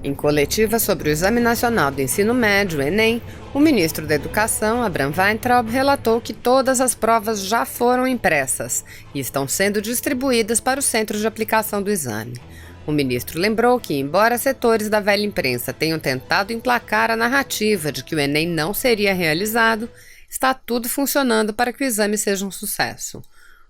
Em coletiva sobre o Exame Nacional do Ensino Médio, Enem, o ministro da Educação, Abraham Weintraub, relatou que todas as provas já foram impressas e estão sendo distribuídas para os centros de aplicação do exame. O ministro lembrou que, embora setores da velha imprensa tenham tentado emplacar a narrativa de que o Enem não seria realizado, está tudo funcionando para que o exame seja um sucesso.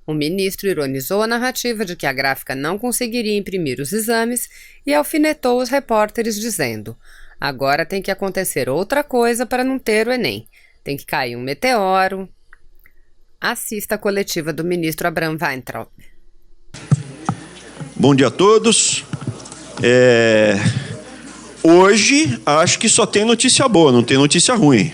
O ministro ironizou a narrativa de que a gráfica não conseguiria imprimir os exames e alfinetou os repórteres dizendo: agora tem que acontecer outra coisa para não ter o Enem. Tem que cair um meteoro. Assista a coletiva do ministro Abraham Weintraub. Bom dia a todos. Hoje acho que só tem notícia boa, não tem notícia ruim.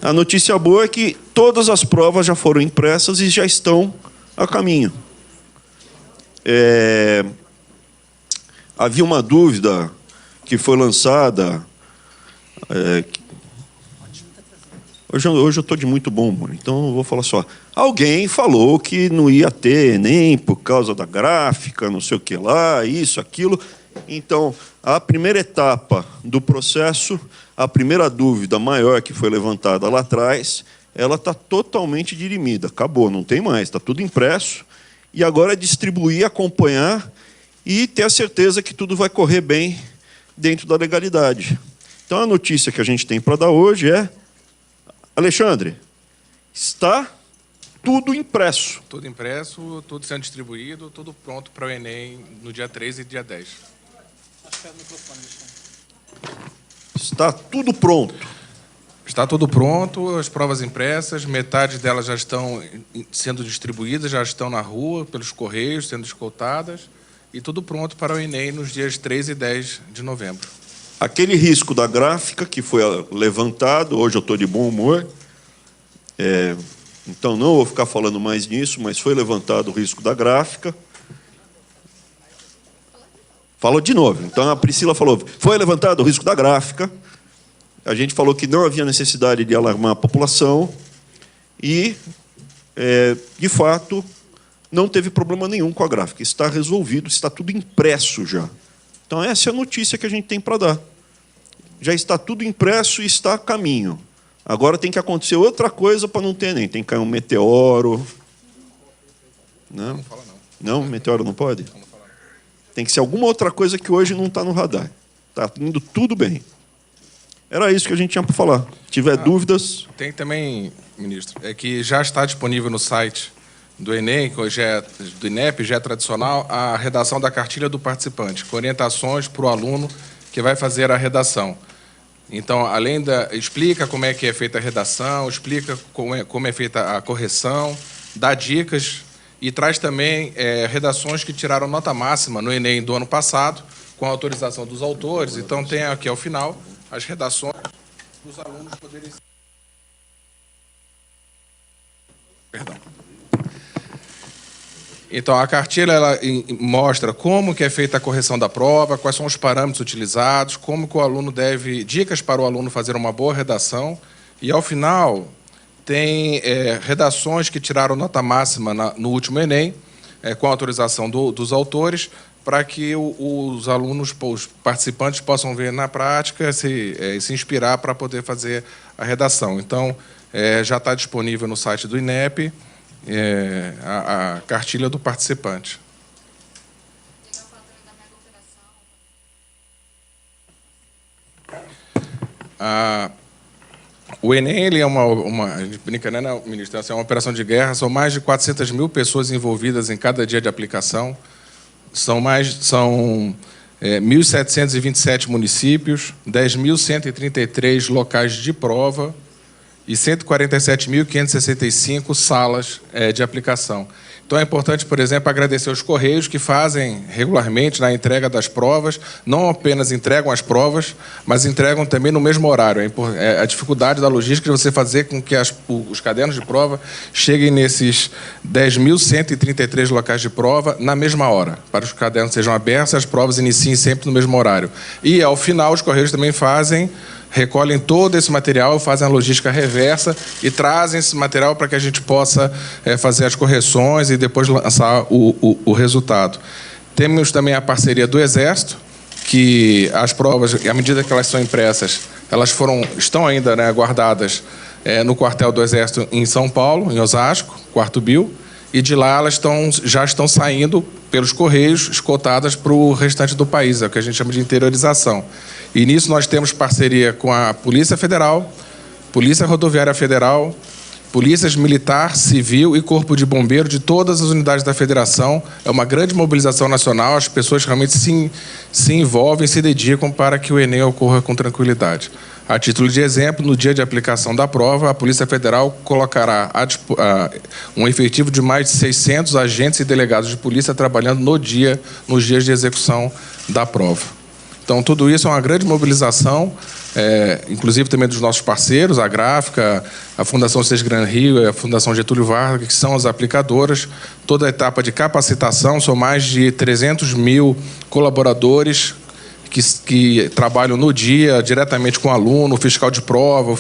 A notícia boa é que todas as provas já foram impressas e já estão a caminho. Havia uma dúvida que foi lançada. Hoje eu estou de muito bom humor, então eu vou falar só. Alguém falou que não ia ter Enem por causa da gráfica, não sei o que lá, isso, aquilo. Então, a primeira etapa do processo, a primeira dúvida maior que foi levantada lá atrás, ela está totalmente dirimida. Acabou, não tem mais, está tudo impresso. E agora é distribuir, acompanhar e ter a certeza que tudo vai correr bem dentro da legalidade. Então, a notícia que a gente tem para dar hoje é: Alexandre, está tudo impresso. Tudo impresso, tudo sendo distribuído, tudo pronto para o Enem no dia 13 e dia 10. Acho que é o microfone, Está tudo pronto. Está tudo pronto, as provas impressas, metade delas já estão sendo distribuídas, já estão na rua, pelos correios, sendo escoltadas, e tudo pronto para o Enem nos dias 13 e 10 de novembro. Aquele risco da gráfica que foi levantado, hoje eu estou de bom humor, então não vou ficar falando mais nisso, mas foi levantado o risco da gráfica. Falou de novo. Então a Priscila falou: foi levantado o risco da gráfica. A gente falou que não havia necessidade de alarmar a população e, de fato, não teve problema nenhum com a gráfica. Está resolvido, está tudo impresso já. Então, essa é a notícia que a gente tem para dar. Já está tudo impresso e está a caminho. Agora tem que acontecer outra coisa para não ter Enem. Tem que cair um meteoro. Não? Não fala não. Não? Meteoro não pode? Tem que ser alguma outra coisa que hoje não está no radar. Está indo tudo bem. Era isso que a gente tinha para falar. Se tiver dúvidas... Tem também, ministro, que já está disponível no site do Enem, que hoje é do INEP, já é tradicional, a redação da cartilha do participante, com orientações para o aluno que vai fazer a redação. Então, explica como é que é feita a redação, explica como é feita a correção, dá dicas e traz também redações que tiraram nota máxima no Enem do ano passado, com a autorização dos autores. Então, tem aqui ao final as redações para os alunos poderem... Perdão. Então, a cartilha ela mostra como que é feita a correção da prova, quais são os parâmetros utilizados, como que o aluno deve... Dicas para o aluno fazer uma boa redação. E, ao final, tem redações que tiraram nota máxima no último Enem, com a autorização dos autores, para que os alunos, os participantes, possam ver na prática, se inspirar para poder fazer a redação. Então, já está disponível no site do INEP a cartilha do participante. O Enem ele é a gente brinca, né, ministro? É uma operação de guerra, são mais de 400 mil pessoas envolvidas em cada dia de aplicação. São 1.727 municípios, 10.133 locais de prova e 147.565 salas de aplicação. Então, é importante, por exemplo, agradecer aos Correios que fazem regularmente na entrega das provas, não apenas entregam as provas, mas entregam também no mesmo horário. A dificuldade da logística de você fazer com que os cadernos de prova cheguem nesses 10.133 locais de prova na mesma hora, para que os cadernos sejam abertos e as provas iniciem sempre no mesmo horário. E, ao final, os Correios também recolhem todo esse material, fazem a logística reversa e trazem esse material para que a gente possa fazer as correções e depois lançar o resultado. Temos também a parceria do Exército, que as provas, à medida que elas são impressas, elas estão ainda, né, guardadas no quartel do Exército em São Paulo, em Osasco, Quarto Bio, e de lá elas já estão saindo pelos Correios, escoltadas para o restante do país, é o que a gente chama de interiorização. E nisso nós temos parceria com a Polícia Federal, Polícia Rodoviária Federal, Polícias Militar, Civil e Corpo de Bombeiro de todas as unidades da Federação. É uma grande mobilização nacional, as pessoas realmente se envolvem, se dedicam para que o Enem ocorra com tranquilidade. A título de exemplo, no dia de aplicação da prova, a Polícia Federal colocará um efetivo de mais de 600 agentes e delegados de polícia trabalhando nos dias de execução da prova. Então, tudo isso é uma grande mobilização, inclusive também dos nossos parceiros, a Gráfica, a Fundação Sesgran Rio e a Fundação Getúlio Vargas, que são as aplicadoras. Toda a etapa de capacitação, são mais de 300 mil colaboradores que trabalham no dia diretamente com o aluno, o fiscal de prova,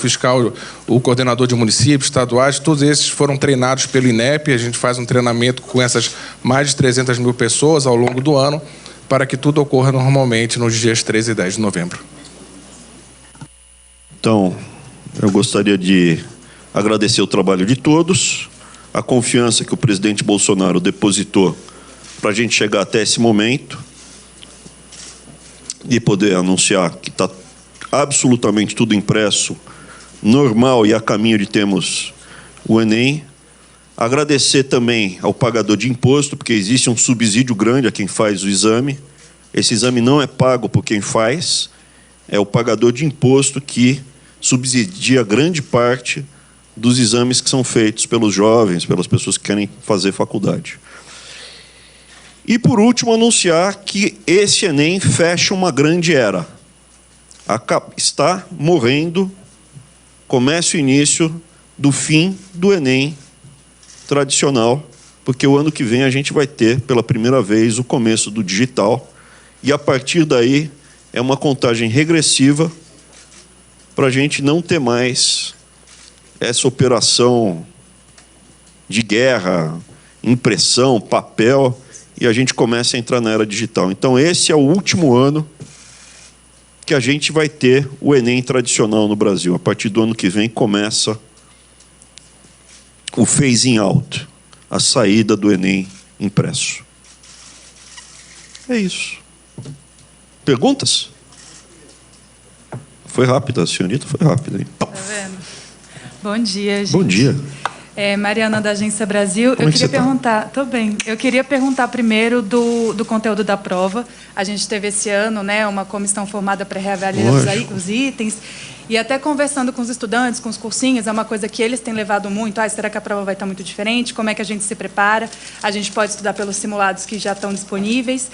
o coordenador de municípios, estaduais, todos esses foram treinados pelo INEP. A gente faz um treinamento com essas mais de 300 mil pessoas ao longo do ano, para que tudo ocorra normalmente nos dias 13 e 10 de novembro. Então, eu gostaria de agradecer o trabalho de todos, a confiança que o presidente Bolsonaro depositou para a gente chegar até esse momento e poder anunciar que está absolutamente tudo impresso, normal e a caminho de termos o Enem. Agradecer também ao pagador de imposto, porque existe um subsídio grande a quem faz o exame. Esse exame não é pago por quem faz, é o pagador de imposto que subsidia grande parte dos exames que são feitos pelos jovens, pelas pessoas que querem fazer faculdade. E, por último, anunciar que esse Enem fecha uma grande era. Está morrendo, começa o início do fim do Enem tradicional, porque o ano que vem a gente vai ter, pela primeira vez, o começo do digital, e, a partir daí, é uma contagem regressiva para a gente não ter mais essa operação de guerra, impressão, papel, e a gente começa a entrar na era digital. Então, esse é o último ano que a gente vai ter o Enem tradicional no Brasil. A partir do ano que vem começa o phasing out, a saída do Enem impresso. É isso. Perguntas? Foi rápida, a senhorita foi rápida, hein? Tá vendo? Bom dia, gente. Bom dia. Mariana, da Agência Brasil. Como eu queria perguntar. Tô bem. Eu queria perguntar primeiro do conteúdo da prova. A gente teve esse ano, né, uma comissão formada para reavaliar os itens. E até conversando com os estudantes, com os cursinhos, é uma coisa que eles têm levado muito. Será que a prova vai estar muito diferente? Como é que a gente se prepara? A gente pode estudar pelos simulados que já estão disponíveis.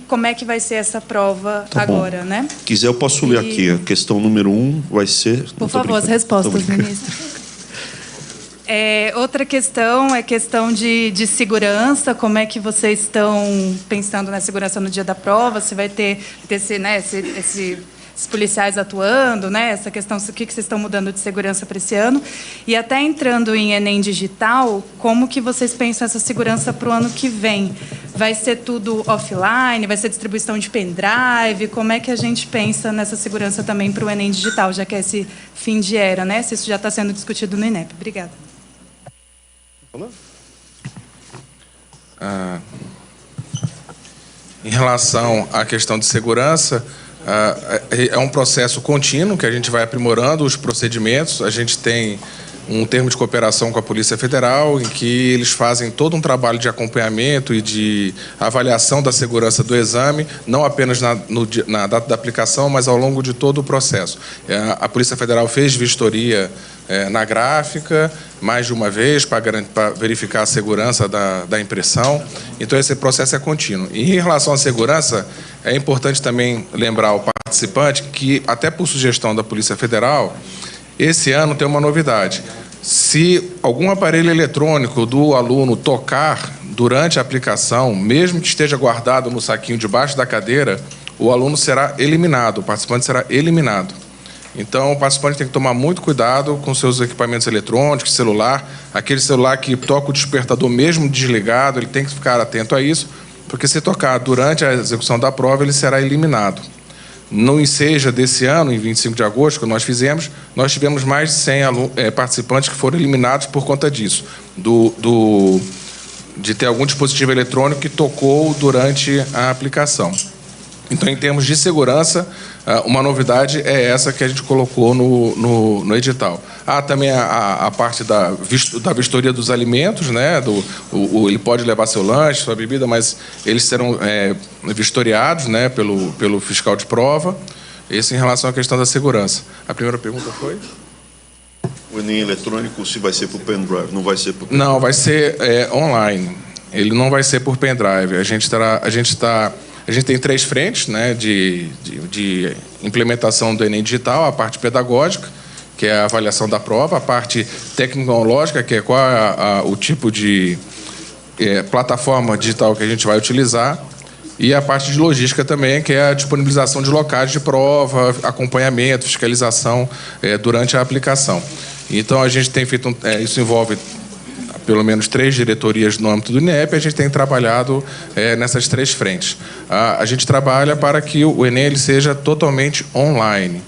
Como é que vai ser essa prova agora, né? Se quiser, eu posso ler aqui. A questão número 1 vai ser... Por favor, as respostas, ministro. Outra questão é questão de segurança. Como é que vocês estão pensando na segurança no dia da prova? Se vai ter esses policiais atuando, né? Essa questão, o que vocês estão mudando de segurança para esse ano? E até entrando em Enem Digital, como que vocês pensam essa segurança para o ano que vem? Vai ser tudo offline? Vai ser distribuição de pendrive? Como é que a gente pensa nessa segurança também para o Enem Digital, já que é esse fim de era, né? Se isso já está sendo discutido no INEP. Obrigada. Em relação à questão de segurança, é um processo contínuo que a gente vai aprimorando os procedimentos. A gente tem um termo de cooperação com a Polícia Federal, em que eles fazem todo um trabalho de acompanhamento e de avaliação da segurança do exame, não apenas na data da aplicação, mas ao longo de todo o processo. A Polícia Federal fez vistoria na Gráfica, mais de uma vez, para verificar a segurança da impressão. Então, esse processo é contínuo. E, em relação à segurança, é importante também lembrar ao participante que, até por sugestão da Polícia Federal, esse ano tem uma novidade. Se algum aparelho eletrônico do aluno tocar durante a aplicação, mesmo que esteja guardado no saquinho debaixo da cadeira, o aluno será eliminado, o participante será eliminado. Então, o participante tem que tomar muito cuidado com seus equipamentos eletrônicos, celular. Aquele celular que toca o despertador mesmo desligado, ele tem que ficar atento a isso, porque se tocar durante a execução da prova, ele será eliminado. No Enseja desse ano, em 25 de agosto, que nós fizemos, nós tivemos mais de 100 participantes que foram eliminados por conta disso, de ter algum dispositivo eletrônico que tocou durante a aplicação. Então, em termos de segurança, uma novidade é essa que a gente colocou no edital. Há também a parte da vistoria dos alimentos, né? Ele pode levar seu lanche, sua bebida, mas eles serão vistoriados, né, pelo fiscal de prova. Isso em relação à questão da segurança. A primeira pergunta foi? O Enem eletrônico, se vai ser por pendrive, não vai ser por pendrive? Não, vai ser online. Ele não vai ser por pendrive. A gente tem 3 frentes, né, de implementação do Enem digital: a parte pedagógica, que é a avaliação da prova; a parte tecnológica, que é qual é o tipo de plataforma digital que a gente vai utilizar; e a parte de logística também, que é a disponibilização de locais de prova, acompanhamento, fiscalização durante a aplicação. Então, a gente tem feito... isso envolve pelo menos 3 diretorias no âmbito do INEP, a gente tem trabalhado nessas 3 frentes. A gente trabalha para que o Enem ele seja totalmente online,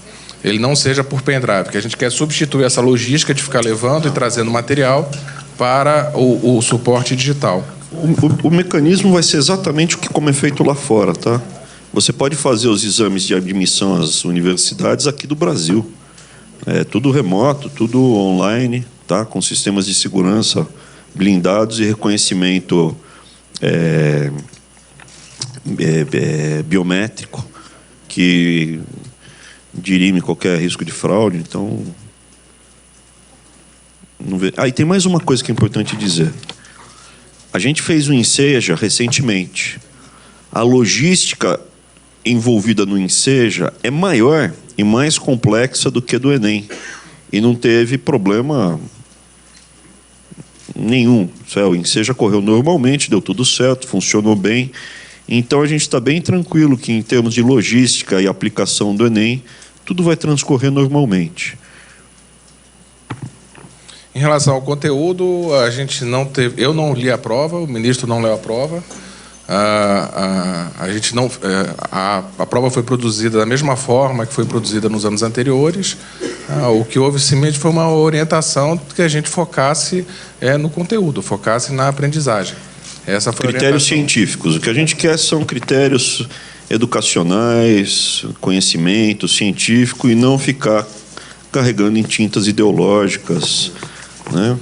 ele não seja por pendrive, porque a gente quer substituir essa logística de ficar levando e trazendo material para o suporte digital. O mecanismo vai ser exatamente como é feito lá fora, tá? Você pode fazer os exames de admissão às universidades aqui do Brasil. É tudo remoto, tudo online, tá? Com sistemas de segurança blindados e reconhecimento biométrico que dirime qualquer risco de fraude. Então, não vê. E tem mais uma coisa que é importante dizer. A gente fez o Enseja recentemente. A logística envolvida no Enseja é maior e mais complexa do que do Enem. E não teve problema nenhum. O Enseja correu normalmente, deu tudo certo, funcionou bem. Então, a gente está bem tranquilo que, em termos de logística e aplicação do Enem, tudo vai transcorrer normalmente. Em relação ao conteúdo, a gente não teve... Eu não li a prova, o ministro não leu a prova. A prova foi produzida da mesma forma que foi produzida nos anos anteriores. O que houve simplesmente foi uma orientação que a gente focasse no conteúdo, focasse na aprendizagem. Essa foi critérios científicos. O que a gente quer são critérios educacionais, conhecimento científico, e não ficar carregando em tintas ideológicas, né?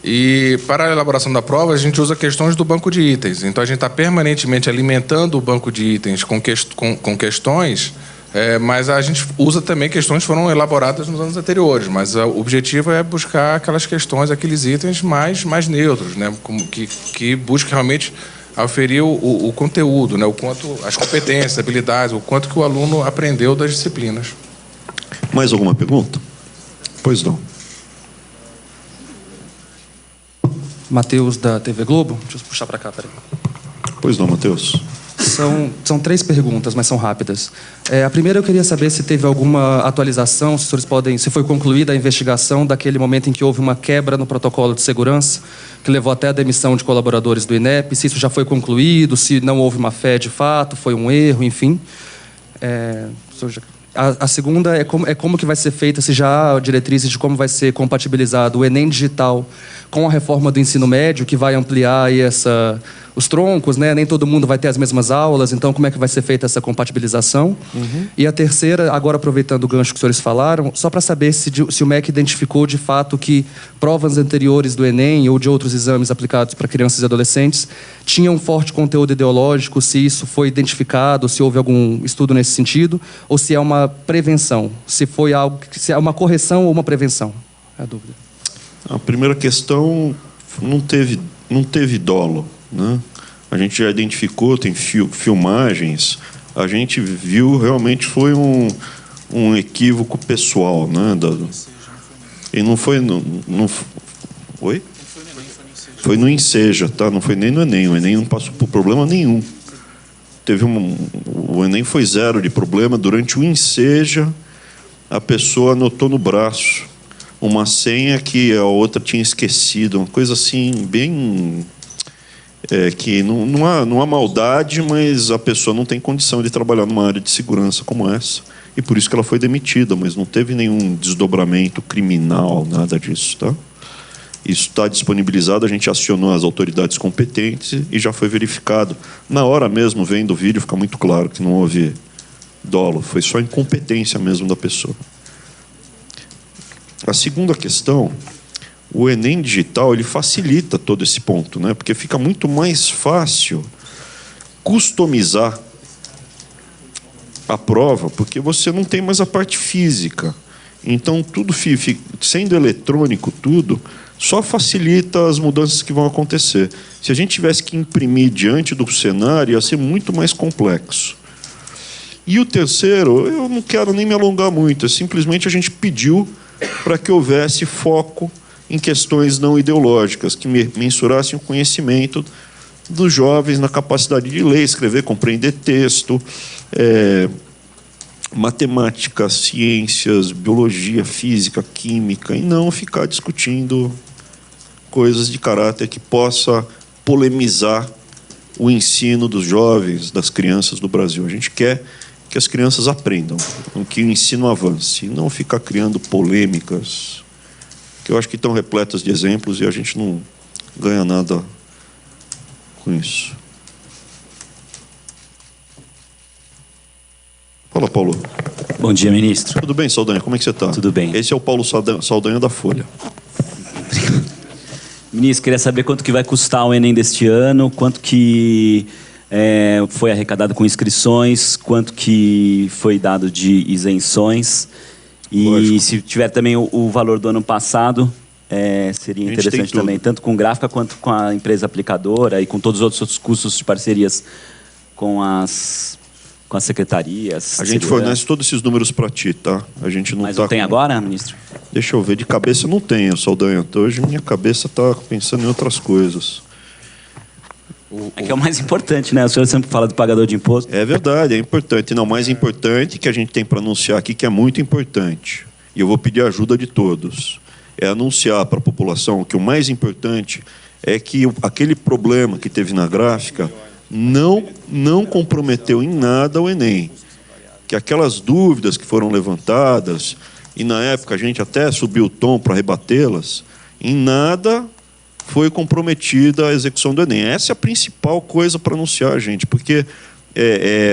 E para a elaboração da prova, a gente usa questões do banco de itens. Então, a gente está permanentemente alimentando o banco de itens com questões, mas a gente usa também questões que foram elaboradas nos anos anteriores. Mas o objetivo é buscar aquelas questões, aqueles itens mais neutros, né? Que busquem realmente aferir o conteúdo, né? O quanto, as competências, habilidades, o quanto que o aluno aprendeu das disciplinas. Mais alguma pergunta? Pois não. Matheus, da TV Globo. Deixa eu puxar para cá, peraí. Pois não, Matheus. São 3 perguntas, mas são rápidas. A primeira, eu queria saber se teve alguma atualização, se foi concluída a investigação daquele momento em que houve uma quebra no protocolo de segurança, que levou até a demissão de colaboradores do INEP, se isso já foi concluído, se não houve má fé de fato, foi um erro, enfim. A segunda é como que vai ser feita, se já há diretrizes de como vai ser compatibilizado o Enem digital com a reforma do ensino médio, que vai ampliar aí os troncos, né? Nem todo mundo vai ter as mesmas aulas, então como é que vai ser feita essa compatibilização? Uhum. E a terceira, agora aproveitando o gancho que os senhores falaram, só para saber se o MEC identificou de fato que provas anteriores do Enem ou de outros exames aplicados para crianças e adolescentes tinham um forte conteúdo ideológico, se isso foi identificado, se houve algum estudo nesse sentido, ou se é uma prevenção, se é uma correção ou uma prevenção? É a dúvida. A primeira questão, não teve dolo, né? A gente já identificou, tem filmagens, a gente viu, realmente foi um equívoco pessoal, né? E não foi... Oi? Foi no Enseja, tá? Não foi nem no Enem. O Enem não passou por problema nenhum. O Enem foi 0 de problema. Durante o Enseja, a pessoa anotou no braço uma senha que a outra tinha esquecido, uma coisa assim, bem que não há maldade, mas a pessoa não tem condição de trabalhar numa área de segurança como essa. E por isso que ela foi demitida, mas não teve nenhum desdobramento criminal, nada disso, tá? Isso está disponibilizado, a gente acionou as autoridades competentes e já foi verificado. Na hora mesmo, vendo o vídeo, fica muito claro que não houve dolo, foi só incompetência mesmo da pessoa. A segunda questão, o Enem digital, ele facilita todo esse ponto, né? Porque fica muito mais fácil customizar a prova, porque você não tem mais a parte física. Então, tudo sendo eletrônico, tudo, só facilita as mudanças que vão acontecer. Se a gente tivesse que imprimir diante do cenário, ia ser muito mais complexo. E o terceiro, eu não quero nem me alongar muito, simplesmente a gente pediu para que houvesse foco em questões não ideológicas, que mensurassem o conhecimento dos jovens na capacidade de ler, escrever, compreender texto, matemática, ciências, biologia, física, química, e não ficar discutindo coisas de caráter que possa polemizar o ensino dos jovens, das crianças do Brasil. A gente quer que as crianças aprendam, que o ensino avance, e não ficar criando polêmicas, que eu acho que estão repletas de exemplos e a gente não ganha nada com isso. Fala, Paulo. Bom dia, ministro. Tudo bem, Saldanha? Como é que você está? Tudo bem. Esse é o Paulo Saldanha da Folha. Ministro, queria saber quanto que vai custar o Enem deste ano, quanto que foi arrecadado com inscrições, quanto que foi dado de isenções. E Lógico. se tiver também o valor do ano passado, seria interessante também, tanto com gráfica quanto com a empresa aplicadora e com todos os outros custos de parcerias com as secretarias. A gente fornece todos esses números para ti, tá? A gente não Mas tá não tem agora, ministro? Deixa eu ver, de cabeça não tenho, Saldanha. Hoje minha cabeça está pensando em outras coisas. É que é o mais importante, né? O senhor sempre fala do pagador de imposto. É verdade, é importante. Não, o mais importante que a gente tem para anunciar aqui, que é muito importante, e eu vou pedir a ajuda de todos, é anunciar para a população que o mais importante é que aquele problema que teve na gráfica não comprometeu em nada o Enem. Que aquelas dúvidas que foram levantadas, e na época a gente até subiu o tom para rebatê-las, em nada foi comprometida a execução do Enem. Essa é a principal coisa para anunciar, gente, porque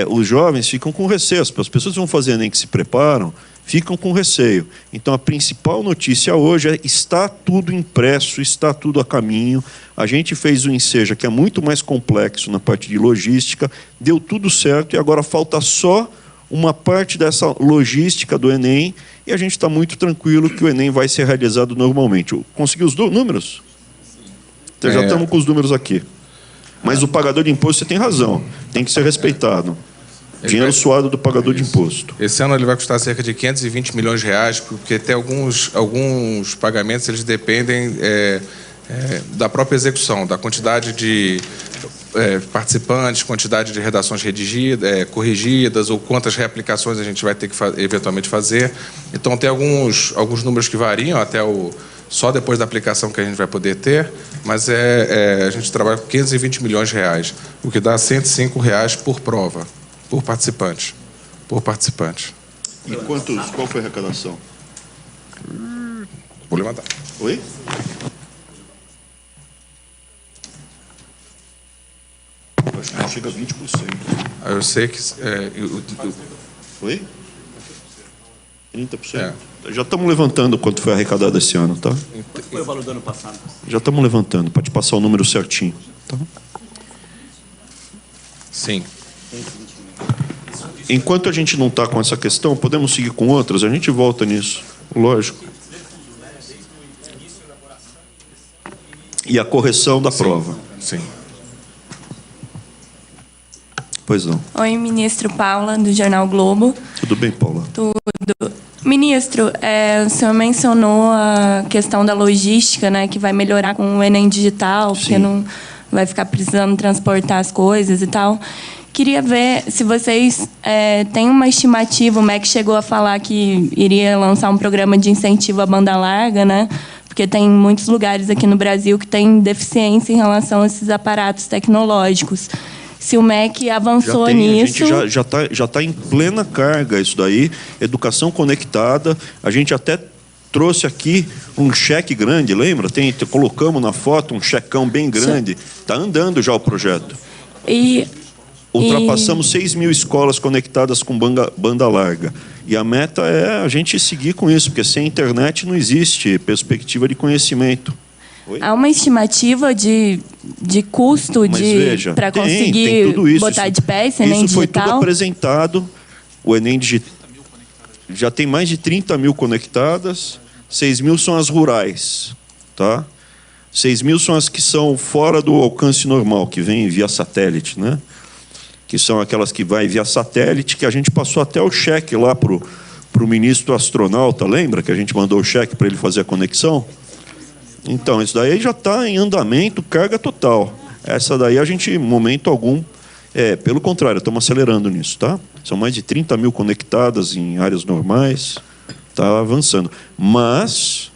os jovens ficam com receio, as pessoas que vão fazer Enem que se preparam, ficam com receio. Então, a principal notícia hoje é: está tudo impresso, está tudo a caminho. A gente fez o Enseja, que é muito mais complexo na parte de logística, deu tudo certo e agora falta só uma parte dessa logística do Enem e a gente está muito tranquilo que o Enem vai ser realizado normalmente. Conseguiu os números? Então, já estamos com os números aqui. Mas o pagador de imposto, você tem razão, tem que ser respeitado. Dinheiro suado do pagador de imposto. Esse ano ele vai custar cerca de 520 milhões de reais, porque tem alguns pagamentos, eles dependem da própria execução, da quantidade de participantes, quantidade de redações corrigidas ou quantas reaplicações a gente vai ter que eventualmente fazer. Então, tem alguns números que variam até só depois da aplicação que a gente vai poder ter, mas a gente trabalha com 520 milhões de reais, o que dá R$ 105 por prova. Por participante. E qual foi a arrecadação? Vou levantar. Oi? Acho que chega a 20%. Eu sei que... Oi? 30%? Já estamos levantando quanto foi arrecadado esse ano, tá? Quanto foi o valor do ano passado? Já estamos levantando, para te passar o número certinho. Tá? Sim. Enquanto a gente não está com essa questão, podemos seguir com outras, a gente volta nisso, lógico. E a correção da prova. Sim. Pois não. Oi, ministro. Paula, do Jornal Globo. Tudo bem, Paula? Tudo. Ministro, o senhor mencionou a questão da logística, né, que vai melhorar com o Enem digital, porque não vai ficar precisando transportar as coisas e tal. Queria ver se vocês têm uma estimativa. O MEC chegou a falar que iria lançar um programa de incentivo à banda larga, né, Porque tem muitos lugares aqui no Brasil que têm deficiência em relação a esses aparatos tecnológicos. Se o MEC avançou nisso... A gente já tá em plena carga isso daí, educação conectada. A gente até trouxe aqui um cheque grande, lembra? Colocamos na foto um checão bem grande. Está andando já o projeto. Ultrapassamos 6.000 escolas conectadas com banda larga. E a meta é a gente seguir com isso, porque sem internet não existe perspectiva de conhecimento. Oi? Há uma estimativa de custo para conseguir botar de pé esse Enem Isso foi digital? tudo apresentado. O Enem digital já tem mais de 30.000 conectadas, 6.000 são as rurais, tá? 6.000 são as que são fora do alcance normal, que vêm via satélite, né? Que são aquelas que vai via satélite, que a gente passou até o cheque lá para o ministro astronauta, lembra? Que a gente mandou o cheque para ele fazer a conexão? Então, isso daí já está em andamento, carga total. Essa daí a gente, em momento algum, pelo contrário, estamos acelerando nisso, tá? São mais de 30.000 conectadas em áreas normais, está avançando. Mas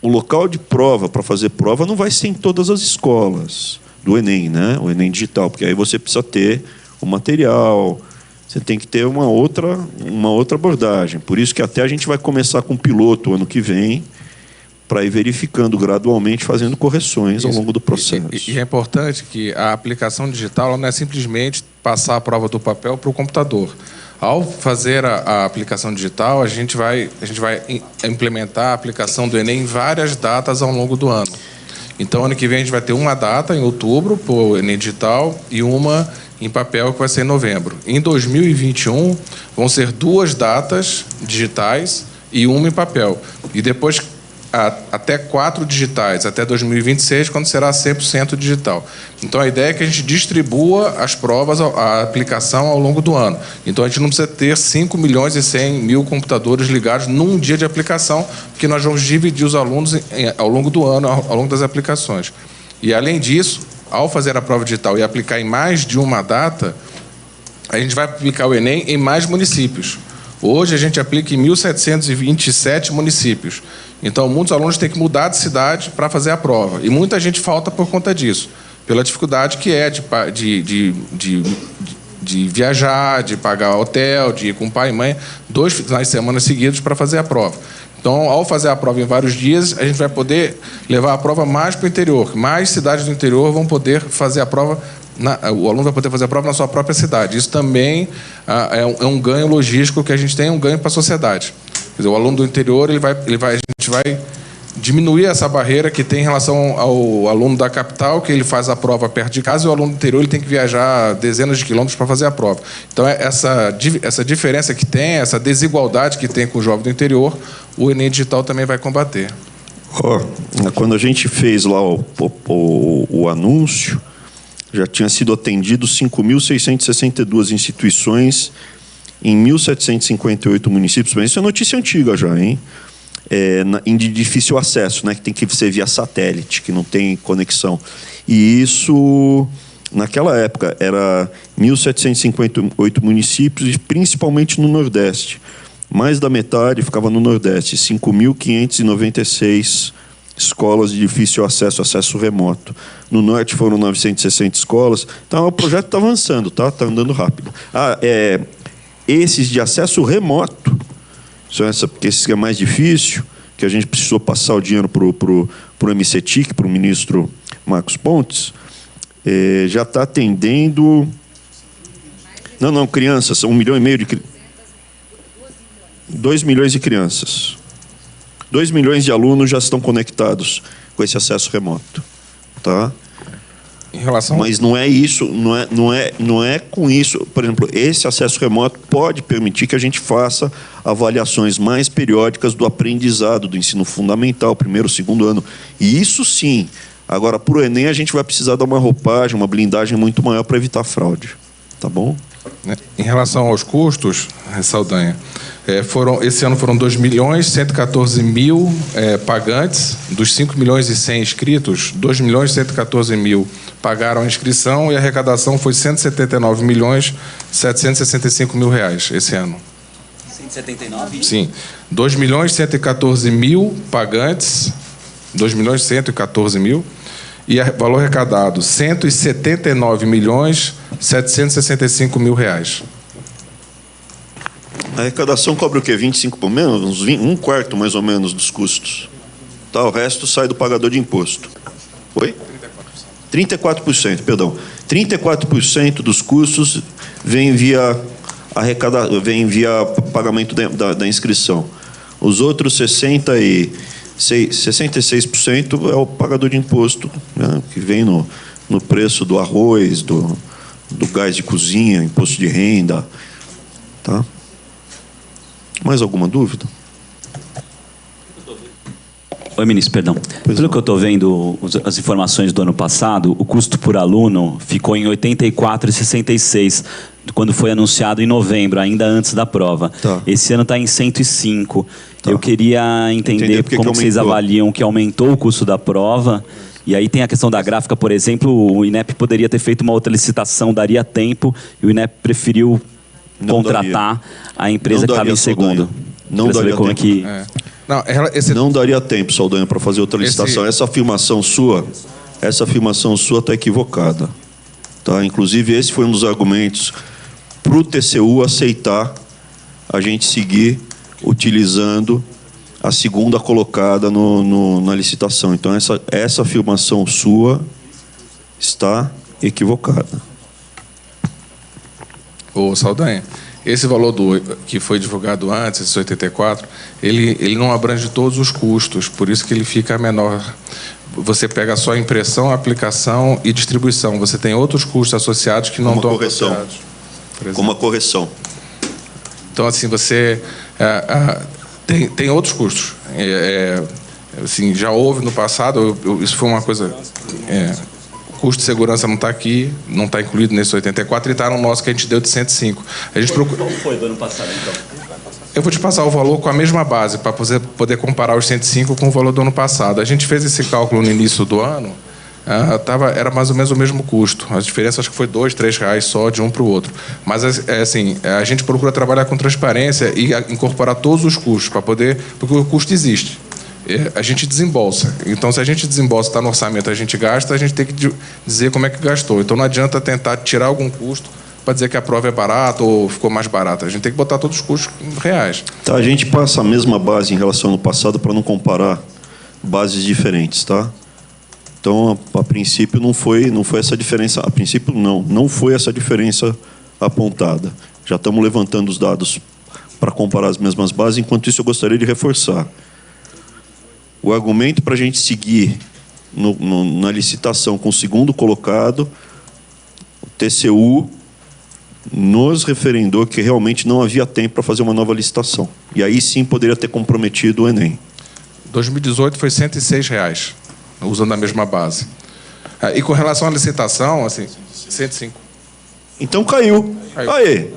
o local de prova, para fazer prova, não vai ser em todas as escolas do Enem, né? O Enem digital, porque aí você precisa ter o material, você tem que ter uma outra abordagem. Por isso que até a gente vai começar com um piloto ano que vem, para ir verificando gradualmente, fazendo correções ao longo do processo. E é importante que a aplicação digital ela não é simplesmente passar a prova do papel para o computador. Ao fazer a aplicação digital, a gente vai implementar a aplicação do Enem em várias datas ao longo do ano. Então, ano que vem, a gente vai ter uma data, em outubro, para o Enem digital, e uma em papel, que vai ser em novembro. Em 2021, vão ser 2 datas digitais e uma em papel. E depois, até 4 digitais, até 2026, quando será 100% digital. Então, a ideia é que a gente distribua as provas, a aplicação ao longo do ano. Então, a gente não precisa ter 5.100.000 computadores ligados num dia de aplicação, porque nós vamos dividir os alunos ao longo do ano, ao longo das aplicações. E, além disso, ao fazer a prova digital e aplicar em mais de uma data, a gente vai aplicar o Enem em mais municípios. Hoje, a gente aplica em 1.727 municípios. Então, muitos alunos têm que mudar de cidade para fazer a prova. E muita gente falta por conta disso, pela dificuldade que é de viajar, de pagar hotel, de ir com pai e mãe 2 finais de semana seguidos para fazer a prova. Então, ao fazer a prova em vários dias, a gente vai poder levar a prova mais para o interior. Mais cidades do interior vão poder fazer a prova, o aluno vai poder fazer a prova na sua própria cidade. Isso também é um ganho logístico que a gente tem, um ganho para a sociedade. Quer dizer, o aluno do interior, a gente vai diminuir essa barreira que tem em relação ao aluno da capital, que ele faz a prova perto de casa, e o aluno do interior ele tem que viajar dezenas de quilômetros para fazer a prova. Então, essa diferença que tem, essa desigualdade que tem com o jovem do interior, o Enem digital também vai combater. Quando a gente fez lá o anúncio, já tinha sido atendido 5.662 instituições em 1.758 municípios. Mas isso é notícia antiga já, hein? De difícil acesso, né? Que tem que ser via satélite, que não tem conexão. E isso, naquela época, era 1.758 municípios, e principalmente no Nordeste. Mais da metade ficava no Nordeste, 5.596 escolas de difícil acesso remoto. No Norte foram 960 escolas. Então, o projeto está avançando, tá? Está andando rápido. Esses de acesso remoto, porque esse é mais difícil, que a gente precisou passar o dinheiro para o MCTIC, para o ministro Marcos Pontes, já está atendendo... Não, crianças, 1,5 milhão de crianças. 2 milhões de crianças. 2 milhões de alunos já estão conectados com esse acesso remoto. Tá? Mas não é isso, não é com isso. Por exemplo, esse acesso remoto pode permitir que a gente faça avaliações mais periódicas do aprendizado, do ensino fundamental, 1º, 2º ano. E isso sim. Agora, para o Enem, a gente vai precisar dar uma roupagem, uma blindagem muito maior para evitar fraude. Tá bom? Em relação aos custos, Saldanha, esse ano foram 2.114.000 pagantes. Dos 5.100.000 inscritos, 2.114.000 pagaram a inscrição e a arrecadação foi 179.765.000 reais esse ano. 179? Sim. 2.114.000 pagantes, 2.114.000, e valor arrecadado, 179.765.000 reais. A arrecadação cobra o quê? 25 por menos? Uns 20, um quarto, mais ou menos, dos custos. Tá, o resto sai do pagador de imposto. Oi? 34%, perdão. 34% dos custos vem via pagamento da inscrição. Os outros 66% é o pagador de imposto, né, que vem no preço do arroz, do gás de cozinha, imposto de renda. Tá? Mais alguma dúvida? Oi, ministro, perdão. Pelo que eu estou vendo, as informações do ano passado, o custo por aluno ficou em R$ 84,66, quando foi anunciado em novembro, ainda antes da prova. Tá. Esse ano está em 105. Tá. Eu queria entender como vocês avaliam que aumentou o custo da prova. E aí tem a questão da gráfica, por exemplo, o INEP poderia ter feito uma outra licitação, daria tempo, e o INEP preferiu contratar a empresa que estava em segundo. Não daria tempo. Não daria tempo, Saldanha, para fazer outra licitação. Essa afirmação sua está equivocada. Tá? Inclusive, esse foi um dos argumentos para o TCU aceitar a gente seguir utilizando a segunda colocada na licitação. Então, essa afirmação sua está equivocada. Ô, Saldanha, esse valor que foi divulgado antes, esse 84, ele não abrange todos os custos, por isso que ele fica menor. Você pega só impressão, aplicação e distribuição. Você tem outros custos associados que não estão associados. Como a correção. Então, assim, você tem outros custos. Assim, já houve no passado, isso foi uma coisa... O custo de segurança não está aqui, não está incluído nesse 84, e está no nosso que a gente deu de 105. A gente procura... Qual foi do ano passado, então? Eu vou te passar o valor com a mesma base, para poder comparar os 105 com o valor do ano passado. A gente fez esse cálculo no início do ano, era mais ou menos o mesmo custo. A diferença acho que foi R$ 2, R$ 3 só de um para o outro. Mas assim, a gente procura trabalhar com transparência e incorporar todos os custos, porque o custo existe. A gente desembolsa. Então, se a gente desembolsa, está no orçamento, a gente gasta, a gente tem que dizer como é que gastou. Então, não adianta tentar tirar algum custo para dizer que a prova é barata ou ficou mais barata. A gente tem que botar todos os custos reais. Tá, a gente passa a mesma base em relação ao ano passado para não comparar bases diferentes, tá? Então, a princípio, não foi essa diferença. A princípio, não foi essa diferença apontada. Já estamos levantando os dados para comparar as mesmas bases. Enquanto isso, eu gostaria de reforçar. O argumento para a gente seguir na licitação com o segundo colocado, o TCU nos referendou que realmente não havia tempo para fazer uma nova licitação. E aí sim poderia ter comprometido o Enem. 2018 foi R$ 106, usando a mesma base. E com relação à licitação, assim, 105. Então caiu. Aí.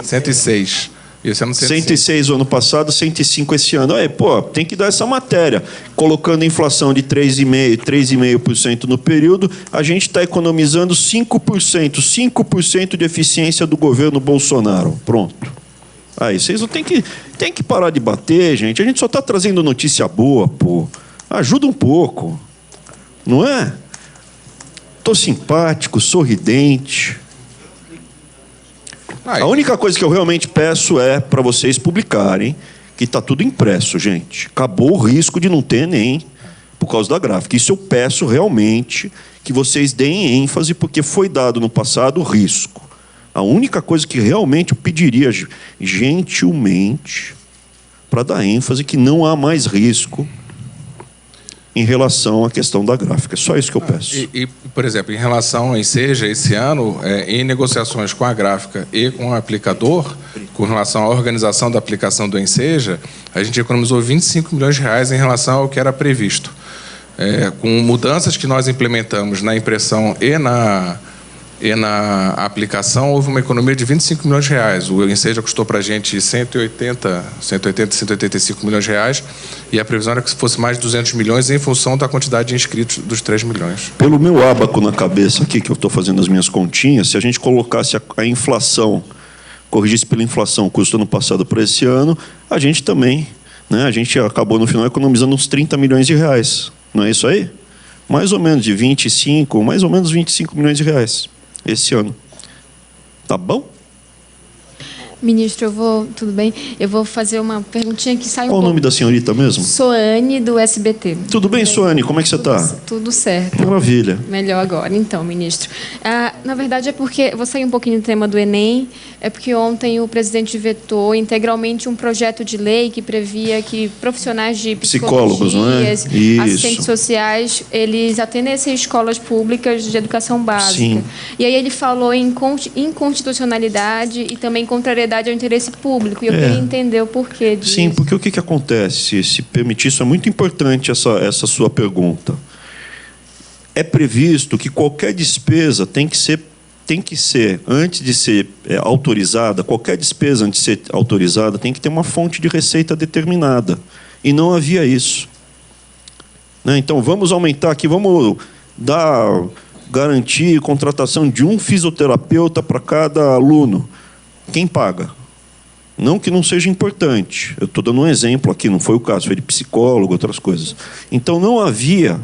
106. Esse ano 106 o ano passado, 105 esse ano. Aí, pô, tem que dar essa matéria. Colocando inflação de 3,5% no período, a gente está economizando 5%. 5% de eficiência do governo Bolsonaro. Pronto. Aí, vocês não tem que parar de bater, gente. A gente só está trazendo notícia boa, pô. Ajuda um pouco. Não é? Tô simpático, sorridente. A única coisa que eu realmente peço é para vocês publicarem que está tudo impresso, gente. Acabou o risco de não ter Enem por causa da gráfica. Isso eu peço realmente que vocês deem ênfase, porque foi dado no passado o risco. A única coisa que realmente eu pediria gentilmente para dar ênfase que não há mais risco em relação à questão da gráfica. É só isso que eu peço. Por exemplo, em relação ao Enseja, esse ano, em negociações com a gráfica e com o aplicador, com relação à organização da aplicação do Enseja, a gente economizou R$ 25 milhões em relação ao que era previsto. Com mudanças que nós implementamos na impressão e na aplicação, houve uma economia de R$ 25 milhões. O Enseja custou para a gente 185 milhões de reais, e a previsão era que fosse mais de 200 milhões em função da quantidade de inscritos dos 3 milhões. Pelo meu ábaco na cabeça aqui, que eu estou fazendo as minhas continhas, se a gente colocasse a inflação corrigisse pela inflação o custo do ano passado para esse ano, a gente também, né, a gente acabou no final economizando uns 30 milhões de reais. Não é isso aí? Mais ou menos, mais ou menos 25 milhões de reais esse ano. Tá bom? Ministro, tudo bem? Eu vou fazer uma perguntinha que sai um pouco. Qual o nome da senhorita mesmo? Soane, do SBT. Tudo bem, Soane? Como é que você está? Tudo certo. Maravilha. Melhor agora, então, ministro. Na verdade, é porque, vou sair um pouquinho do tema do Enem, é porque ontem o presidente vetou integralmente um projeto de lei que previa que profissionais de psicólogos, não é? Assistentes sociais, eles atendessem escolas públicas de educação básica. Sim. E aí ele falou em inconstitucionalidade e também contrariedade ao interesse público. E eu queria entender o porquê disso. Sim, porque o que acontece? Se permitir, isso é muito importante, essa sua pergunta. É previsto que qualquer despesa tem que ser, antes de ser autorizada, qualquer despesa antes de ser autorizada tem que ter uma fonte de receita determinada. E não havia isso. Né? Então, vamos aumentar aqui, vamos garantir contratação de um fisioterapeuta para cada aluno. Quem paga? Não que não seja importante. Eu estou dando um exemplo aqui, não foi o caso, foi de psicólogo, outras coisas. Então, não havia,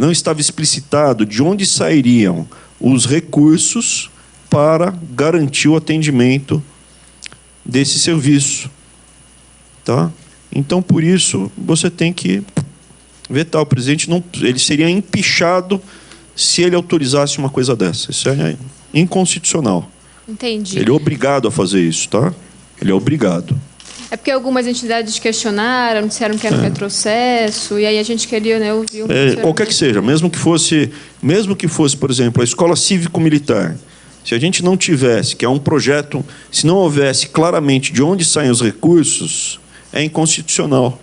não estava explicitado de onde sairiam os recursos para garantir o atendimento desse serviço. Tá? Então, por isso, você tem que vetar. O presidente ele seria empichado se ele autorizasse uma coisa dessa. Isso é inconstitucional. Entendi. Ele é obrigado a fazer isso, tá? Ele é obrigado. É porque algumas entidades questionaram, disseram que era um retrocesso, e aí a gente queria, né, ouvir um qualquer que seja, mesmo que fosse, por exemplo, a escola cívico-militar, se a gente não tivesse, que é um projeto, se não houvesse claramente de onde saem os recursos, é inconstitucional,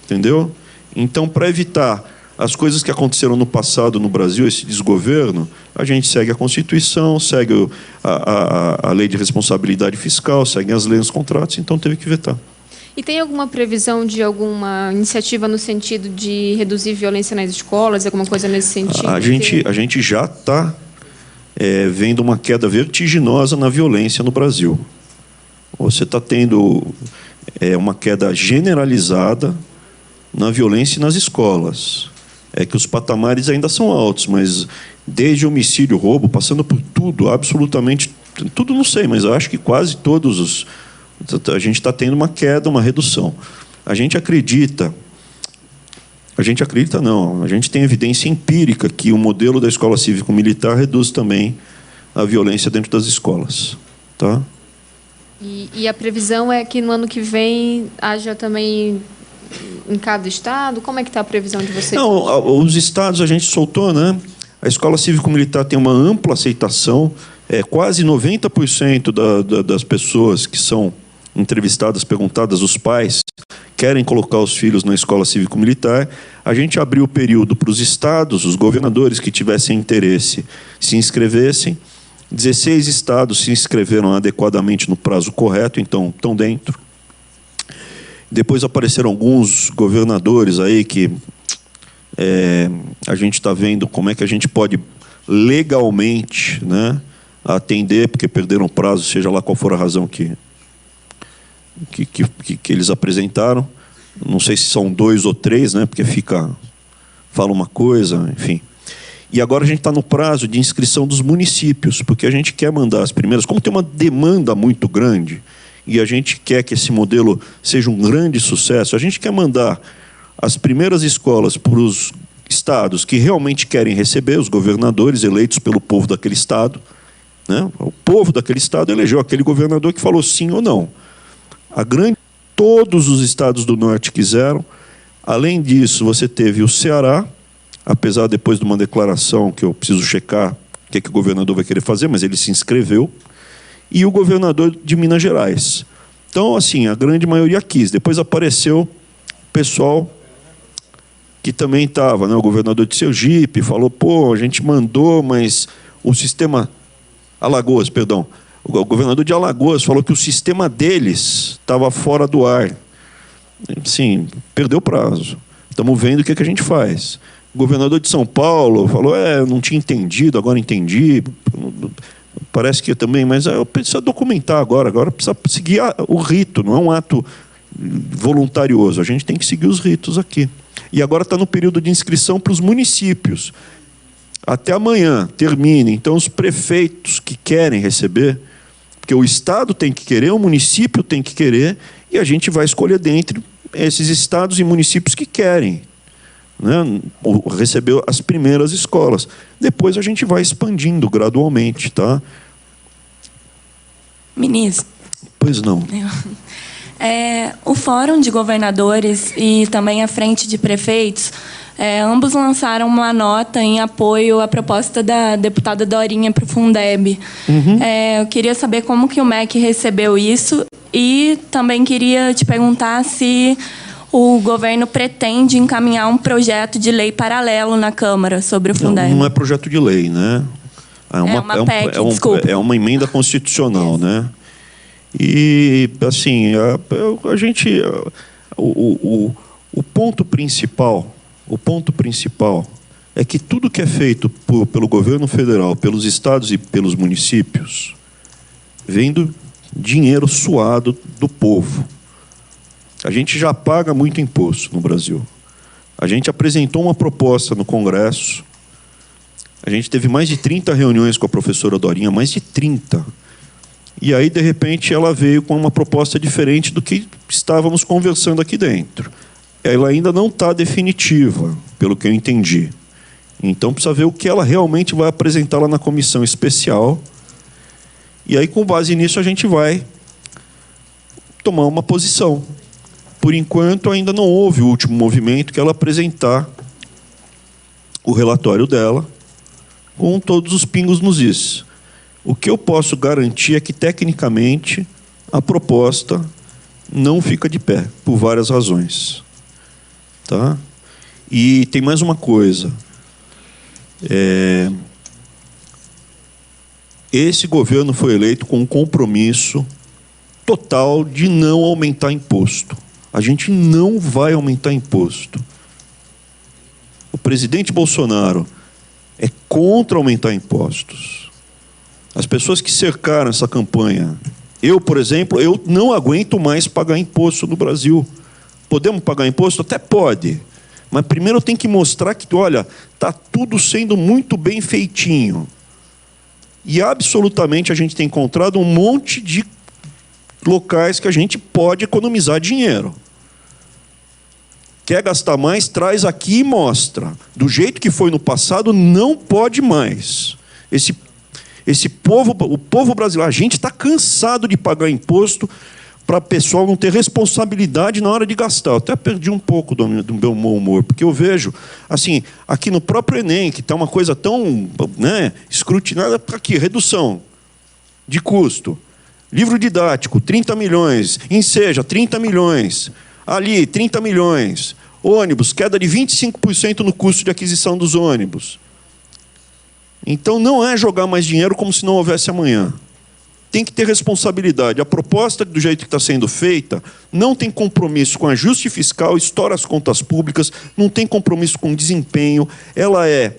entendeu? Então, para evitar as coisas que aconteceram no passado no Brasil, esse desgoverno, a gente segue a Constituição, segue a lei de responsabilidade fiscal, segue as leis dos contratos, então teve que vetar. E tem alguma previsão de alguma iniciativa no sentido de reduzir violência nas escolas, alguma coisa nesse sentido? A gente já está vendo uma queda vertiginosa na violência no Brasil. Você está tendo uma queda generalizada na violência nas escolas. É que os patamares ainda são altos, mas desde homicídio, roubo, passando por tudo, absolutamente tudo, não sei, mas eu acho que quase todos a gente está tendo uma queda, uma redução. A gente tem evidência empírica que o modelo da escola cívico-militar reduz também a violência dentro das escolas. Tá? E a previsão é que no ano que vem haja também em cada estado? Como é que está a previsão de vocês? Não, os estados a gente soltou, né? A escola cívico-militar tem uma ampla aceitação. Quase 90% das pessoas que são entrevistadas, perguntadas, os pais querem colocar os filhos na escola cívico-militar. A gente abriu o período para os estados, os governadores que tivessem interesse se inscrevessem. 16 estados se inscreveram adequadamente no prazo correto, então estão dentro. Depois apareceram alguns governadores aí que a gente está vendo como é que a gente pode legalmente, né, atender, porque perderam o prazo, seja lá qual for a razão que eles apresentaram. Não sei se são 2 ou 3, né, porque fala uma coisa, enfim. E agora a gente está no prazo de inscrição dos municípios, porque a gente quer mandar as primeiras, como tem uma demanda muito grande, e a gente quer que esse modelo seja um grande sucesso, a gente quer mandar as primeiras escolas para os estados que realmente querem receber, os governadores eleitos pelo povo daquele estado. Né? O povo daquele estado elegeu aquele governador que falou sim ou não. Todos os estados do norte quiseram. Além disso, você teve o Ceará, apesar depois de uma declaração que eu preciso checar o que o governador vai querer fazer, mas ele se inscreveu, e o governador de Minas Gerais. Então, assim, a grande maioria quis. Depois apareceu o pessoal que também estava, né? O governador de Sergipe falou, pô, a gente mandou, mas o sistema... Alagoas, perdão. O governador de Alagoas falou que o sistema deles estava fora do ar. Sim, perdeu o prazo. Estamos vendo o que a gente faz. O governador de São Paulo falou, não tinha entendido, agora entendi. Parece que também, mas eu preciso documentar agora precisa seguir o rito, não é um ato voluntarioso. A gente tem que seguir os ritos aqui. E agora está no período de inscrição para os municípios. Até amanhã termine. Então, os prefeitos que querem receber, porque o Estado tem que querer, o município tem que querer, e a gente vai escolher dentre esses estados e municípios que querem, né, receber as primeiras escolas. Depois a gente vai expandindo gradualmente, tá? Ministro. Pois não. O Fórum de Governadores e também a Frente de Prefeitos, ambos lançaram uma nota em apoio à proposta da deputada Dorinha para o Fundeb. Eu queria saber como que o MEC recebeu isso e também queria te perguntar se o governo pretende encaminhar um projeto de lei paralelo na Câmara sobre o Fundeb. Não é projeto de lei, né? Uma PEC, desculpa. É uma emenda constitucional, né? E, assim, a gente... O ponto principal é que tudo que é feito pelo governo federal, pelos estados e pelos municípios, vem do dinheiro suado do povo. A gente já paga muito imposto no Brasil. A gente apresentou uma proposta no Congresso. A gente teve mais de 30 reuniões com a professora Dorinha, mais de 30. E aí, de repente, ela veio com uma proposta diferente do que estávamos conversando aqui dentro. Ela ainda não está definitiva, pelo que eu entendi. Então, precisa ver o que ela realmente vai apresentar lá na comissão especial. E aí, com base nisso, a gente vai tomar uma posição. Por enquanto, ainda não houve o último movimento, que ela apresentar o relatório dela com todos os pingos nos is. O que eu posso garantir é que, tecnicamente, a proposta não fica de pé, por várias razões. Tá? E tem mais uma coisa. Esse governo foi eleito com um compromisso total de não aumentar imposto. A gente não vai aumentar imposto. O presidente Bolsonaro é contra aumentar impostos. As pessoas que cercaram essa campanha, eu, por exemplo, eu não aguento mais pagar imposto no Brasil. Podemos pagar imposto? Até pode. Mas primeiro eu tenho que mostrar que, olha, está tudo sendo muito bem feitinho. E absolutamente a gente tem encontrado um monte de locais que a gente pode economizar dinheiro. Quer gastar mais? Traz aqui e mostra. Do jeito que foi no passado, não pode mais. Esse povo, o povo brasileiro, a gente está cansado de pagar imposto para o pessoal não ter responsabilidade na hora de gastar. Eu até perdi um pouco do meu humor, porque eu vejo, assim, aqui no próprio Enem, que está uma coisa tão, né, escrutinada, aqui, redução de custo. Livro didático, 30 milhões. Enseja, 30 milhões. Ali, 30 milhões. Ônibus, queda de 25% no custo de aquisição dos ônibus. Então, não é jogar mais dinheiro como se não houvesse amanhã. Tem que ter responsabilidade. A proposta, do jeito que está sendo feita, não tem compromisso com ajuste fiscal, estoura as contas públicas, não tem compromisso com desempenho. Ela é,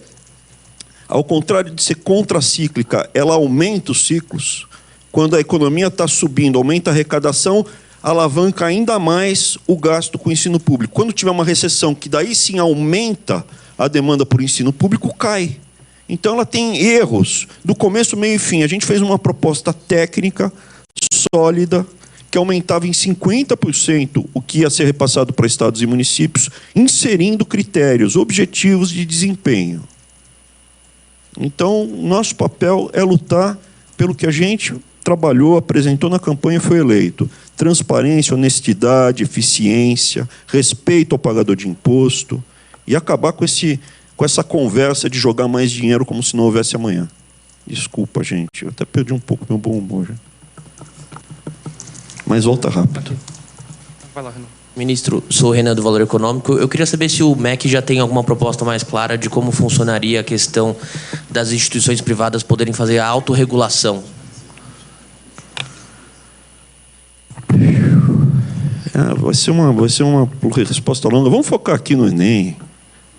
ao contrário de ser contracíclica, ela aumenta os ciclos. Quando a economia está subindo, aumenta a arrecadação, alavanca ainda mais o gasto com o ensino público. Quando tiver uma recessão, que daí sim aumenta a demanda por ensino público, cai. Então, ela tem erros do começo, meio e fim. A gente fez uma proposta técnica, sólida, que aumentava em 50% o que ia ser repassado para estados e municípios, inserindo critérios objetivos de desempenho. Então, nosso papel é lutar pelo que a gente trabalhou, apresentou na campanha e foi eleito. Transparência, honestidade, eficiência, respeito ao pagador de imposto e acabar com essa conversa de jogar mais dinheiro como se não houvesse amanhã. Desculpa, gente. Eu até perdi um pouco meu bom humor. Já. Mas volta rápido. Vai lá, Renan. Ministro, sou o Renan do Valor Econômico. Eu queria saber se o MEC já tem alguma proposta mais clara de como funcionaria a questão das instituições privadas poderem fazer a autorregulação. Vai ser uma resposta longa. Vamos focar aqui no Enem.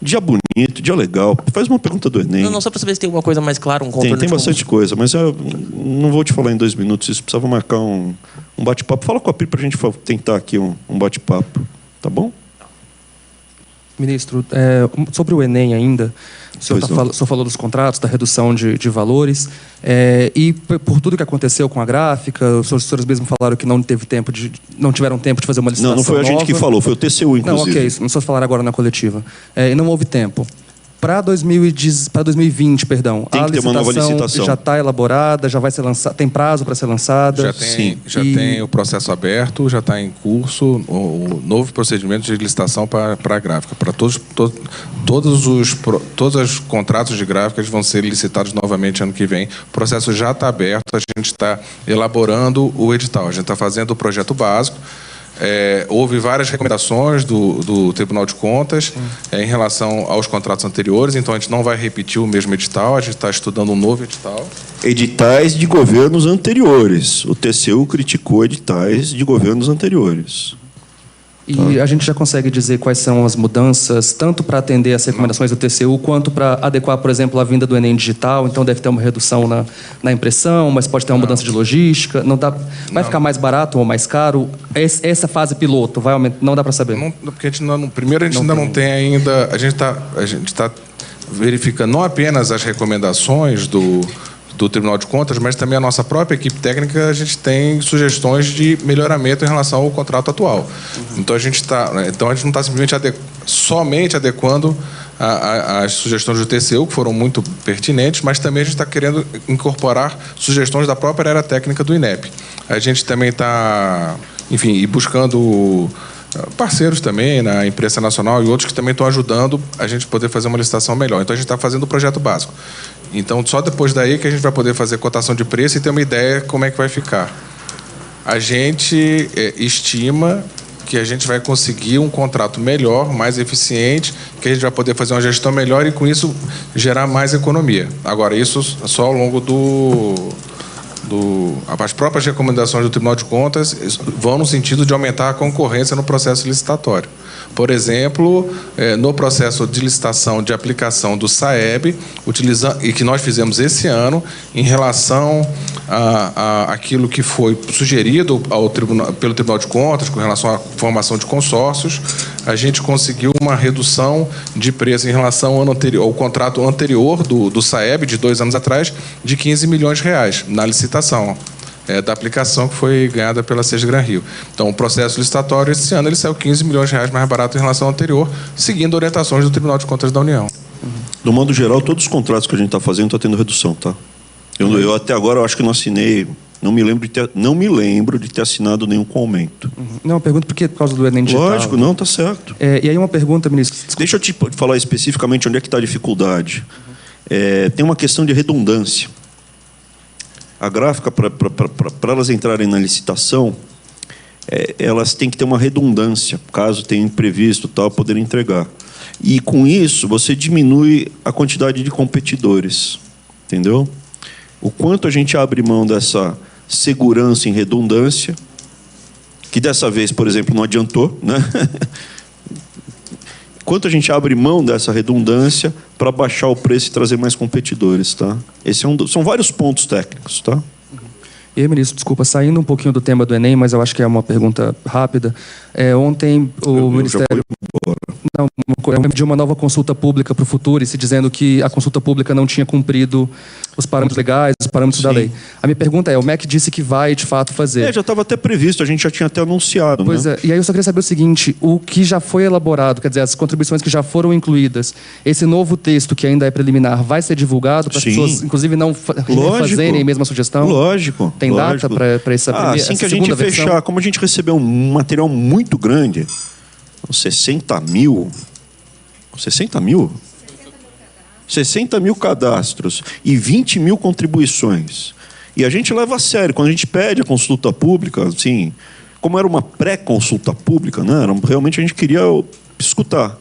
Dia bonito, dia legal. Faz uma pergunta do Enem. Não, só para saber se tem alguma coisa mais clara, um contorno. Tem bastante coisa, mas eu não vou te falar em 2 minutos. Isso precisava marcar um bate-papo. Fala com a Pri para a gente tentar aqui um bate-papo. Tá bom? Ministro, sobre o Enem ainda, o senhor falou dos contratos, da redução de valores, e por tudo que aconteceu com a gráfica, os senhores mesmos falaram que não tiveram tempo de fazer uma licitação. Não foi a gente que falou, foi o TCU, inclusive. Não, ok, isso, não só falaram agora na coletiva. E não houve tempo. Para 2020, perdão, tem que ter uma nova licitação. Já está elaborada, já vai ser lançada, tem prazo para ser lançada? Já tem o processo aberto, já está em curso o novo procedimento de licitação para a gráfica. Para todos os contratos de gráficas vão ser licitados novamente ano que vem. O processo já está aberto, a gente está elaborando o edital, a gente está fazendo o projeto básico. Houve várias recomendações do Tribunal de Contas em relação aos contratos anteriores, então a gente não vai repetir o mesmo edital, a gente está estudando um novo edital. Editais de governos anteriores. O TCU criticou editais de governos anteriores. E a gente já consegue dizer quais são as mudanças, tanto para atender as recomendações do TCU, quanto para adequar, por exemplo, a vinda do Enem digital? Então, deve ter uma redução na impressão, mas pode ter uma mudança de logística. Vai ficar mais barato ou mais caro? Essa fase piloto, vai aumentar? Não dá para saber? Porque primeiro, a gente ainda não tem ainda... A gente está verificando não apenas as recomendações do Tribunal de Contas, mas também a nossa própria equipe técnica, a gente tem sugestões de melhoramento em relação ao contrato atual. Então a gente não está simplesmente somente adequando as sugestões do TCU, que foram muito pertinentes, mas também a gente está querendo incorporar sugestões da própria área técnica do INEP. A gente também está, enfim, buscando parceiros também na imprensa nacional e outros que também estão ajudando a gente poder fazer uma licitação melhor. Então a gente está fazendo o projeto básico. Então, só depois daí que a gente vai poder fazer cotação de preço e ter uma ideia como é que vai ficar. A gente estima que a gente vai conseguir um contrato melhor, mais eficiente, que a gente vai poder fazer uma gestão melhor e, com isso, gerar mais economia. Agora, isso só ao longo as próprias recomendações do Tribunal de Contas vão no sentido de aumentar a concorrência no processo licitatório. Por exemplo, no processo de licitação de aplicação do SAEB, e que nós fizemos esse ano, em relação àquilo que foi sugerido pelo Tribunal de Contas, com relação à formação de consórcios, a gente conseguiu uma redução de preço em relação ao contrato anterior do SAEB, de 2 anos atrás, de R$15 milhões na licitação da aplicação que foi ganhada pela SES Gran Rio. Então, o processo licitatório, esse ano, ele saiu R$15 milhões mais barato em relação ao anterior, seguindo orientações do Tribunal de Contas da União. No modo geral, todos os contratos que a gente está fazendo estão tendo redução, tá? Eu até agora, eu acho que não assinei, não me lembro de ter assinado nenhum com aumento. Não, eu pergunto por causa do Enem digital. Lógico, não, tá certo. E aí uma pergunta, ministro. Desculpa. Deixa eu te falar especificamente onde é que está a dificuldade. Tem uma questão de redundância. A gráfica, para elas entrarem na licitação, elas têm que ter uma redundância, caso tenha imprevisto, tal, poder entregar. E, com isso, você diminui a quantidade de competidores. Entendeu? O quanto a gente abre mão dessa segurança em redundância, que dessa vez, por exemplo, não adiantou, né? Quanto a gente abre mão dessa redundância para baixar o preço e trazer mais competidores, tá? Esse são vários pontos técnicos, tá? E aí, ministro, desculpa, saindo um pouquinho do tema do Enem, mas eu acho que é uma pergunta rápida. Ontem o Ministério pediu uma nova consulta pública para o futuro, e se dizendo que a consulta pública não tinha cumprido os parâmetros legais, os parâmetros da lei. A minha pergunta é, o MEC disse que vai, de fato, fazer. Já estava até previsto, a gente já tinha até anunciado. Pois né? E aí eu só queria saber o seguinte, o que já foi elaborado, quer dizer, as contribuições que já foram incluídas, esse novo texto, que ainda é preliminar, vai ser divulgado para as pessoas, inclusive, não fazerem a mesma sugestão? Lógico. Tem data para essa primeira assim que a gente fechar, versão? Como a gente recebeu um material muito grande, 60 mil cadastros e 20 mil contribuições. E a gente leva a sério. Quando a gente pede a consulta pública, assim, como era uma pré-consulta pública, né, realmente a gente queria escutar.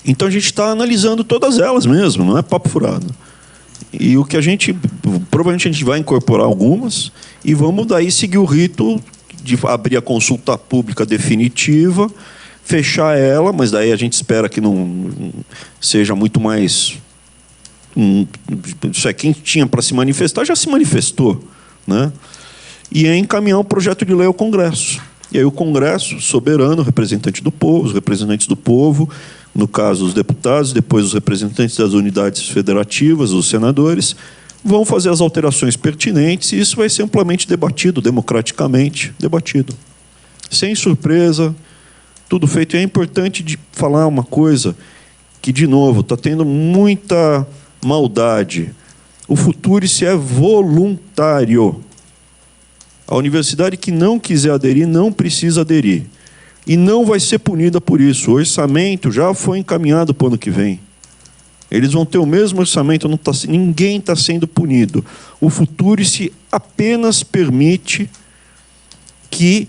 Então a gente está analisando todas elas mesmo, não é papo furado. E o que provavelmente a gente vai incorporar algumas e vamos daí seguir o rito de abrir a consulta pública definitiva, fechar ela, mas daí a gente espera que não seja muito mais... Isso é, quem tinha para se manifestar já se manifestou, né? E é encaminhar um projeto de lei ao Congresso. E aí o Congresso, soberano, representante do povo, os representantes do povo, no caso os deputados, depois os representantes das unidades federativas, os senadores, vão fazer as alterações pertinentes e isso vai ser amplamente debatido, democraticamente debatido. Sem surpresa, tudo feito. E é importante de falar uma coisa que, de novo, está tendo muita maldade. O Futurice é voluntário. A universidade que não quiser aderir, não precisa aderir. E não vai ser punida por isso. O orçamento já foi encaminhado para o ano que vem. Eles vão ter o mesmo orçamento, ninguém está sendo punido. O Futurice apenas permite que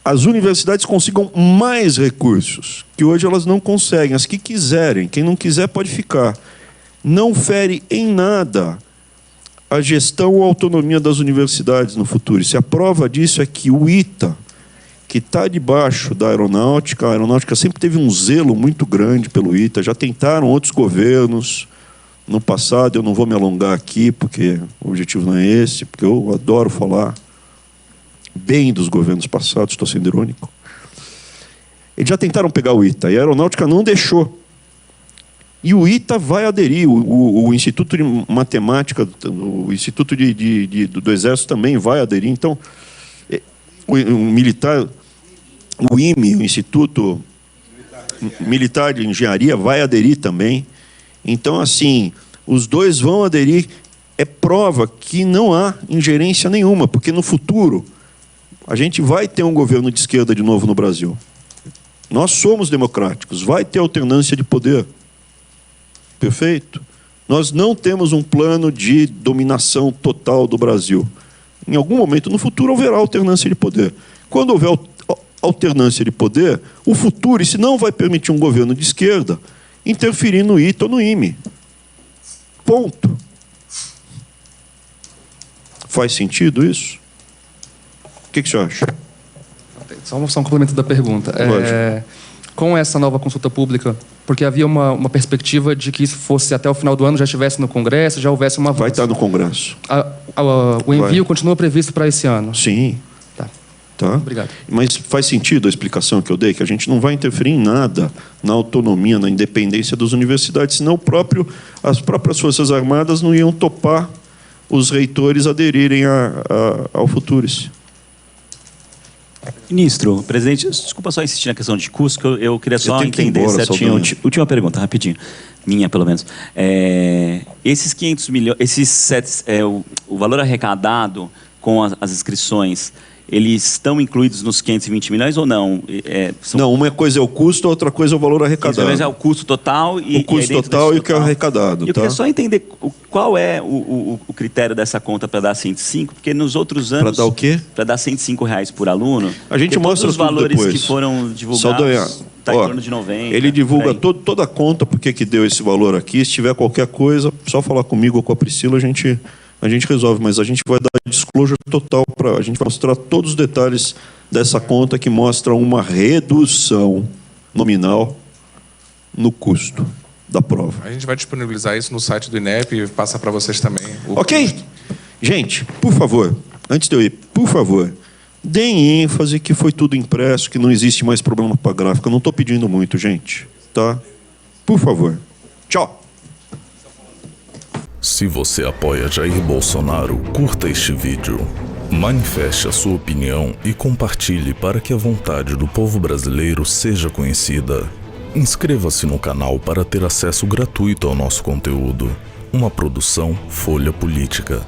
as universidades consigam mais recursos, que hoje elas não conseguem. As que quiserem, quem não quiser pode ficar. Não fere em nada a gestão ou a autonomia das universidades no Futurice. A prova disso é que o ITA, que está debaixo da aeronáutica, a aeronáutica sempre teve um zelo muito grande pelo ITA, já tentaram outros governos no passado, eu não vou me alongar aqui, porque o objetivo não é esse, porque eu adoro falar bem dos governos passados, estou sendo irônico. Eles já tentaram pegar o ITA, e a aeronáutica não deixou. E o ITA vai aderir, o Instituto de Matemática, o Instituto do Exército também vai aderir. Então, o militar, o IME, o Instituto Militar de Engenharia, vai aderir também. Então, assim, os dois vão aderir. É prova que não há ingerência nenhuma, porque no futuro a gente vai ter um governo de esquerda de novo no Brasil. Nós somos democráticos, vai ter alternância de poder. Perfeito? Nós não temos um plano de dominação total do Brasil. Em algum momento no futuro haverá alternância de poder. Quando houver alternância de poder, o Futurice não vai permitir um governo de esquerda interferir no ITA ou no IME. Ponto. Faz sentido isso? O que você acha? Só um complemento da pergunta. Com essa nova consulta pública, porque havia uma perspectiva de que isso fosse até o final do ano, já estivesse no Congresso, já houvesse uma... Vai estar no Congresso. O envio continua previsto para esse ano? Sim. Tá? Obrigado. Mas faz sentido a explicação que eu dei, que a gente não vai interferir em nada na autonomia, na independência das universidades, senão as próprias Forças Armadas não iam topar os reitores aderirem ao Futurice. Ministro, presidente, desculpa só insistir na questão de custo, que eu queria só entender certinho. Última pergunta, rapidinho. Minha, pelo menos. Esses 500 milhões, o valor arrecadado com as inscrições, eles estão incluídos nos 520 milhões ou não? Não, uma coisa é o custo, a outra coisa é o valor arrecadado. Mas é o custo total e o custo total e o que é arrecadado. Eu queria só entender qual é o critério dessa conta para dar 105, porque nos outros anos... Para dar o quê? Para dar R$105 por aluno. A gente mostra os valores depois que foram divulgados está em torno de 90. Ele divulga toda a conta, porque que deu esse valor aqui. Se tiver qualquer coisa, só falar comigo ou com a Priscila, a gente resolve, mas a gente vai dar disclosure total para a gente vai mostrar todos os detalhes dessa conta que mostra uma redução nominal no custo da prova. A gente vai disponibilizar isso no site do INEP e passa para vocês também. Ok? Custo. Gente, por favor, antes de eu ir, por favor, deem ênfase que foi tudo impresso, que não existe mais problema para a gráfica. Eu não estou pedindo muito, gente. Tá? Por favor. Tchau. Se você apoia Jair Bolsonaro, curta este vídeo, manifeste a sua opinião e compartilhe para que a vontade do povo brasileiro seja conhecida. Inscreva-se no canal para ter acesso gratuito ao nosso conteúdo. Uma produção Folha Política.